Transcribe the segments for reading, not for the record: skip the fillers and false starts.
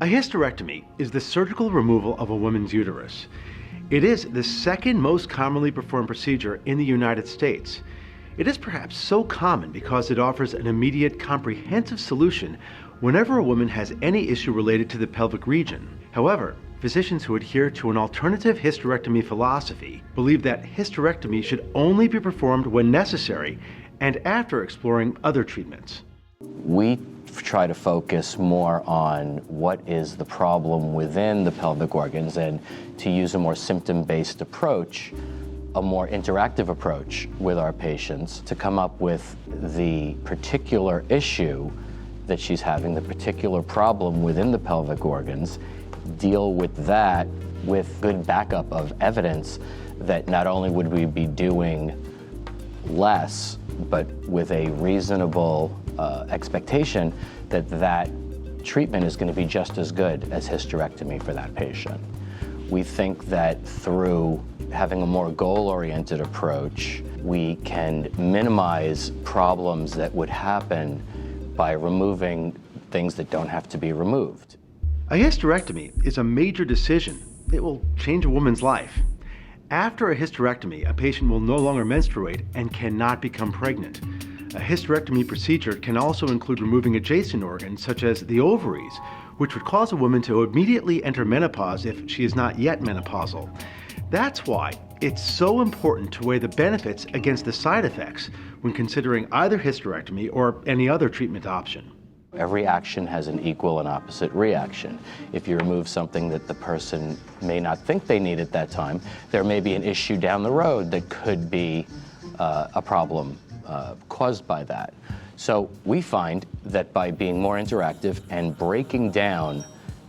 A hysterectomy is the surgical removal of a woman's uterus. It is the second most commonly performed procedure in the United States. It is perhaps so common because it offers an immediate, comprehensive solution whenever a woman has any issue related to the pelvic region. However, physicians who adhere to an alternative hysterectomy philosophy believe that hysterectomy should only be performed when necessary and after exploring other treatments. We try to focus more on what is the problem within the pelvic organs and to use a more symptom-based approach, a more interactive approach with our patients to come up with the particular issue that she's having, the particular problem within the pelvic organs, deal with that with good backup of evidence that not only would we be doing less, but with a reasonable expectation that that treatment is going to be just as good as hysterectomy for that patient. We think that through having a more goal-oriented approach, we can minimize problems that would happen by removing things that don't have to be removed. A hysterectomy is a major decision. It will change a woman's life. After a hysterectomy, a patient will no longer menstruate and cannot become pregnant. A hysterectomy procedure can also include removing adjacent organs such as the ovaries, which would cause a woman to immediately enter menopause if she is not yet menopausal. That's why it's so important to weigh the benefits against the side effects when considering either hysterectomy or any other treatment option. Every action has an equal and opposite reaction. If you remove something that the person may not think they need at that time, there may be an issue down the road that could be a problem caused by that. So we find that by being more interactive and breaking down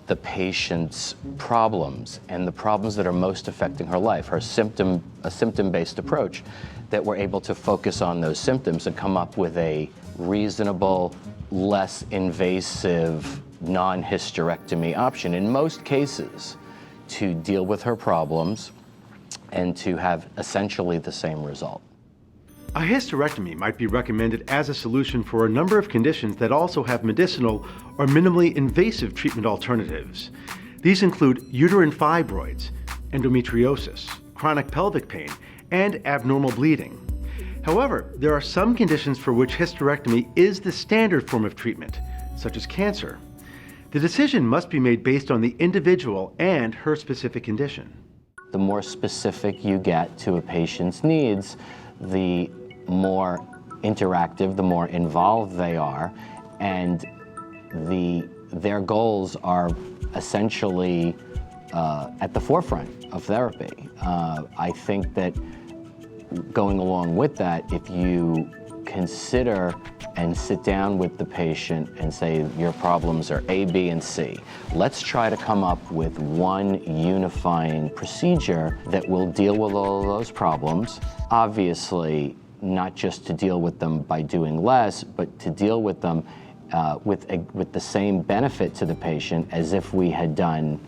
the patient's problems and the problems that are most affecting her life, a symptom-based approach, that we're able to focus on those symptoms and come up with a reasonable, less invasive, non-hysterectomy option in most cases to deal with her problems and to have essentially the same result. A hysterectomy might be recommended as a solution for a number of conditions that also have medicinal or minimally invasive treatment alternatives. These include uterine fibroids, endometriosis, chronic pelvic pain, and abnormal bleeding. However, there are some conditions for which hysterectomy is the standard form of treatment, such as cancer. The decision must be made based on the individual and her specific condition. The more specific you get to a patient's needs, the more interactive, the more involved they are, and their goals are essentially at the forefront of therapy. I think that going along with that, if you consider and sit down with the patient and say your problems are A, B, and C, let's try to come up with one unifying procedure that will deal with all of those problems. Obviously, not just to deal with them by doing less, but to deal with them with the same benefit to the patient as if we had done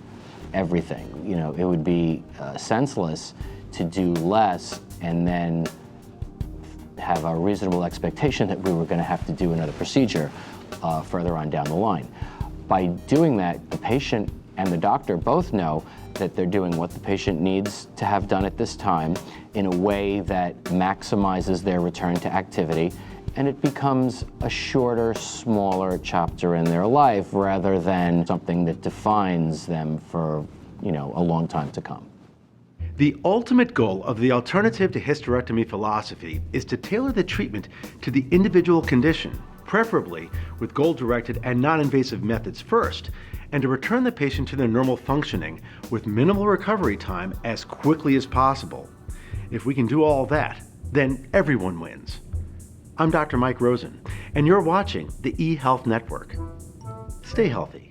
everything. You know, it would be senseless to do less and then have a reasonable expectation that we were going to have to do another procedure further on down the line. By doing that, the patient and the doctor both know that they're doing what the patient needs to have done at this time in a way that maximizes their return to activity, and it becomes a shorter, smaller chapter in their life rather than something that defines them for, you know, a long time to come. The ultimate goal of the alternative to hysterectomy philosophy is to tailor the treatment to the individual condition, preferably with goal-directed and non-invasive methods first, and to return the patient to their normal functioning with minimal recovery time as quickly as possible. If we can do all that, then everyone wins. I'm Dr. Mike Rosen, and you're watching the eHealth Network. Stay healthy.